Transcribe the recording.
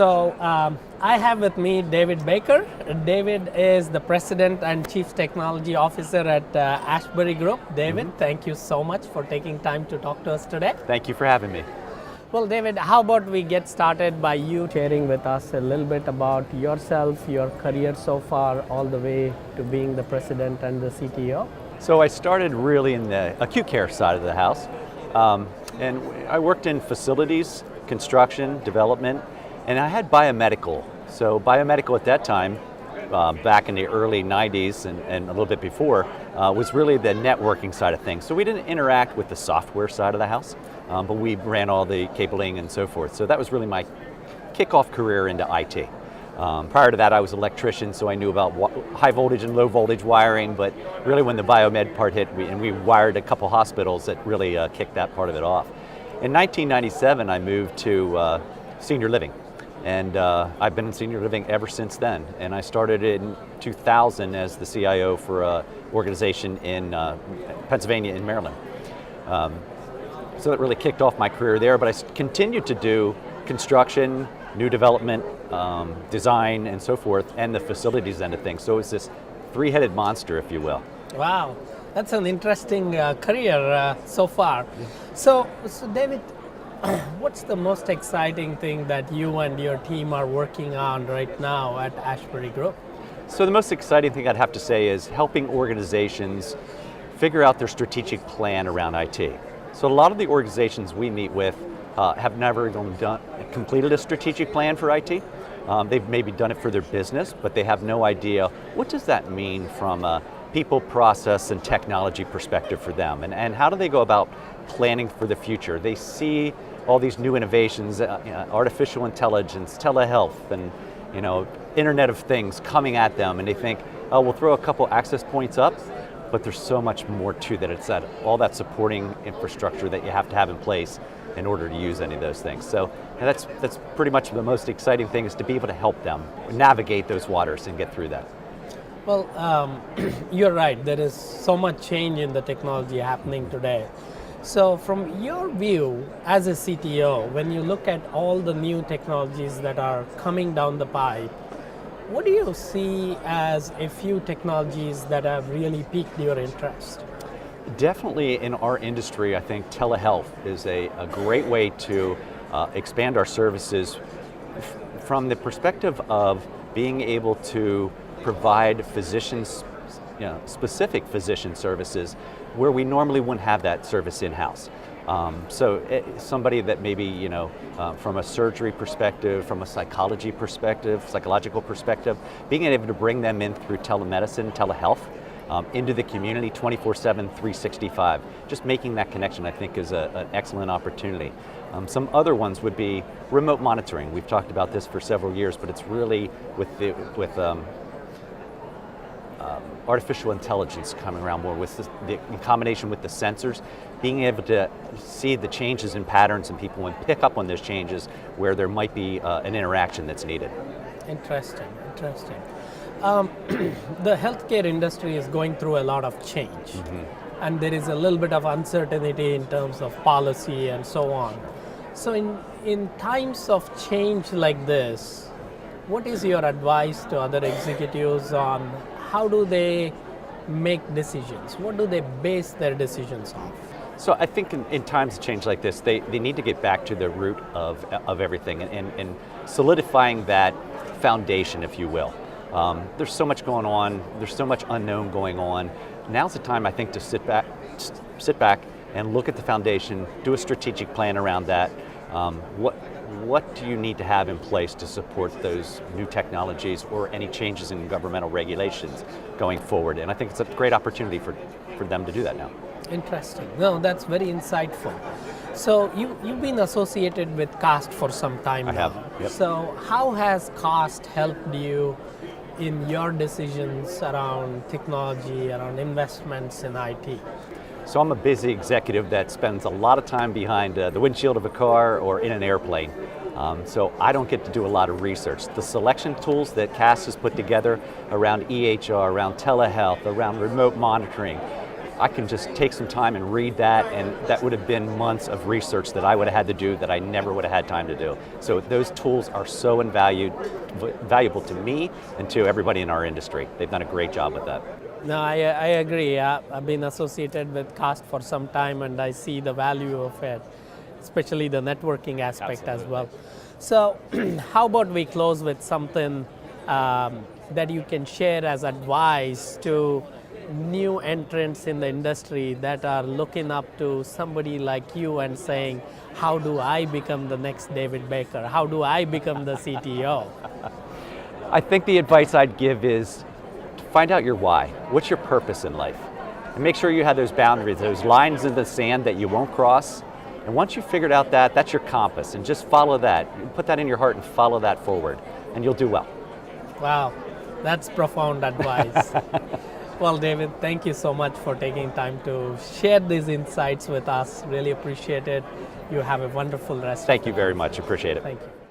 I have with me David Baker. David is the President and Chief Technology Officer at Asbury Group. David, thank you so much for taking time to talk to us today. Thank you for having me. Well, David, how about we get started by you sharing with us a little bit about yourself, your career so far, all the way to being the President and the CTO? So I started really in the acute care side of the house. And I worked in facilities, construction, development, and I had biomedical. So biomedical at that time, back in the early 90s and a little bit before, was really the networking side of things. So we didn't interact with the software side of the house, but we ran all the cabling and so forth. So that was really my kickoff career into IT. Prior to that, I was an electrician, so I knew about high voltage and low voltage wiring, but really when the biomed part hit, we wired a couple hospitals that really kicked that part of it off. In 1997, I moved to senior living. And I've been in senior living ever since then. And I started in 2000 as the CIO for an organization in Pennsylvania and Maryland. So that really kicked off my career there, but I continued to do construction, new development, design, and so forth, and the facilities end of things. So it's this three-headed monster, if you will. Wow, that's an interesting career so far. So David, what's the most exciting thing that you and your team are working on right now at Asbury Group? So the most exciting thing I'd have to say is helping organizations figure out their strategic plan around IT. So a lot of the organizations we meet with have never even completed a strategic plan for IT. They've maybe done it for their business, but they have no idea what does that mean from a people, process, and technology perspective for them, and how do they go about planning for the future. They see all these new innovations, artificial intelligence, telehealth, and Internet of Things coming at them, and they think, oh, we'll throw a couple access points up, but there's so much more to that. It's all that supporting infrastructure that you have to have in place in order to use any of those things. So that's pretty much the most exciting thing, is to be able to help them navigate those waters and get through that. Well, you're right. There is so much change in the technology happening today. So from your view as a CTO, when you look at all the new technologies that are coming down the pipe, what do you see as a few technologies that have really piqued your interest? Definitely in our industry, I think telehealth is a great way to expand our services from the perspective of being able to provide physicians, specific physician services where we normally wouldn't have that service in-house. Somebody that maybe, from a surgery perspective, from a psychological perspective, being able to bring them in through telemedicine, telehealth, into the community 24/7, 365. Just making that connection, I think, is an excellent opportunity. Some other ones would be remote monitoring. We've talked about this for several years, but it's really with artificial intelligence coming around more, with in combination with the sensors, being able to see the changes in patterns in people and pick up on those changes where there might be an interaction that's needed. Interesting. The healthcare industry is going through a lot of change, and there is a little bit of uncertainty in terms of policy and so on. So in times of change like this, what is your advice to other executives on how do they make decisions? What do they base their decisions off? So I think in times of change like this, they need to get back to the root of everything and solidifying that foundation, if you will. There's so much going on, there's so much unknown going on. Now's the time, I think, to sit back and look at the foundation, do a strategic plan around that. What do you need to have in place to support those new technologies or any changes in governmental regulations going forward? And I think it's a great opportunity for them to do that now. Interesting. No, that's very insightful. So you've been associated with CAST for some time now. I have, yep. So how has CAST helped you in your decisions around technology, around investments in IT? So I'm a busy executive that spends a lot of time behind the windshield of a car or in an airplane. So I don't get to do a lot of research. The selection tools that CAST has put together around EHR, around telehealth, around remote monitoring, I can just take some time and read that, and that would have been months of research that I would have had to do that I never would have had time to do. So those tools are so valuable to me and to everybody in our industry. They've done a great job with that. No, I agree. I've been associated with CAST for some time, and I see the value of it, especially the networking aspect as well. So how about we close with something that you can share as advice to new entrants in the industry that are looking up to somebody like you and saying, how do I become the next David Baker? How do I become the CTO? I think the advice I'd give is to find out your why. What's your purpose in life? And make sure you have those boundaries, those lines in the sand that you won't cross. And once you've figured out that, that's your compass, and just follow that. Put that in your heart and follow that forward, and you'll do well. Wow, that's profound advice. Well, David, thank you so much for taking time to share these insights with us. Really appreciate it. You have a wonderful rest. Thank you very much. Appreciate it. Thank you.